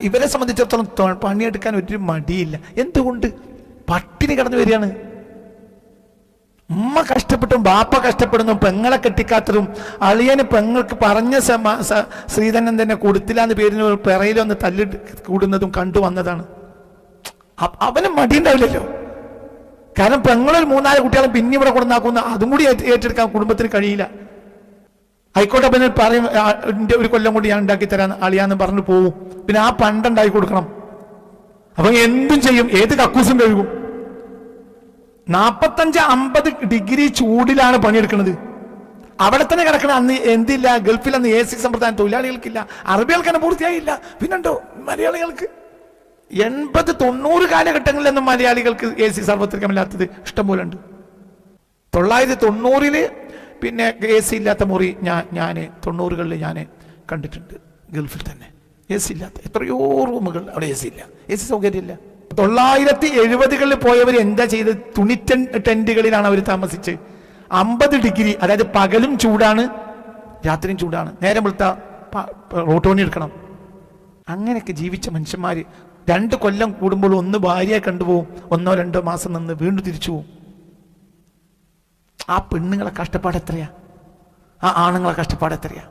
ഇവരെ സംബന്ധിച്ചിടത്തോളം പണിയെടുക്കാൻ ഒരു മടിയില്ല. എന്തുകൊണ്ട്? പട്ടിണി കടന്നു വരികയാണ്. ഉമ്മ കഷ്ടപ്പെട്ടും ബാപ്പ കഷ്ടപ്പെടുന്നു, പെങ്ങളെ കെട്ടിക്കാത്തതും അളിയന് പെങ്ങൾക്ക് പറഞ്ഞ ശ്രീധനൻ തന്നെ കൊടുത്തില്ല എന്ന് പേരിന് പിറയിലൊന്ന് തല്ലി കൂടുന്നതും കണ്ടു വന്നതാണ്. അവന് മടിയുണ്ടാവില്ലല്ലോ. കാരണം പെങ്ങളൊരു 3-4 കുട്ടികളെ പിന്നെ ഇവിടെ കൊണ്ടുവന്നാക്കുന്ന അതും കൂടി ഏറ്റെടുക്കാൻ കുടുംബത്തിന് കഴിയില്ല. ആയിക്കോട്ടെ, പിന്നെ പറയും എൻ്റെ ഒരു കൊല്ലം കൂടി ഞാൻ ഉണ്ടാക്കി തരാൻ അളിയാന്ന് പറഞ്ഞു പോവും. പിന്നെ ആ പണ്ടുണ്ടാക്കി കൊടുക്കണം. അപ്പൊ എന്തും ചെയ്യും, ഏത് കക്കൂസും കഴുകും. 45-50 ഡിഗ്രി ചൂടിലാണ് പണിയെടുക്കുന്നത്. അവിടെ തന്നെ കിടക്കണം. അന്ന് എന്തില്ല, ഗൾഫിൽ അന്ന് AC സമ്പ്രദായം തൊഴിലാളികൾക്കില്ല, അറബികൾക്കാണ് പൂർത്തിയായില്ല. പിന്നെണ്ടോ മലയാളികൾക്ക് 80-90 കാലഘട്ടങ്ങളിലൊന്നും മലയാളികൾക്ക് AC സാർവത്രികമില്ലാത്തത് ഇഷ്ടംപോലെ ഉണ്ട്. 990 പിന്നെ AC ഇല്ലാത്ത മുറി ഞാൻ 90കളിൽ ഞാൻ കണ്ടിട്ടുണ്ട്. ഗൾഫിൽ തന്നെ AC ഇല്ലാത്ത എത്രയോ റൂമുകൾ, അവിടെ AC ഇല്ല, AC സൗകര്യമില്ല. 970കളിൽ പോയവർ എന്താ ചെയ്തത്? തുണി ടെന്റുകളിലാണ് അവർ താമസിച്ച്. 50 ഡിഗ്രി, അതായത് പകലും ചൂടാണ് രാത്രിയും ചൂടാണ്. നേരം വെളുത്ത റോട്ടോണി എടുക്കണം. അങ്ങനെയൊക്കെ ജീവിച്ച മനുഷ്യന്മാർ 2 കൊല്ലം കൂടുമ്പോൾ ഒന്ന് ഭാര്യയെ കണ്ടുപോകും, 1-2 മാസം നിന്ന് വീണ്ടും തിരിച്ചു പോകും. ആ പെണ്ണുങ്ങളെ കഷ്ടപ്പാട് എത്രയാ, ആ ആണുങ്ങളെ കഷ്ടപ്പാട് എത്രയാ.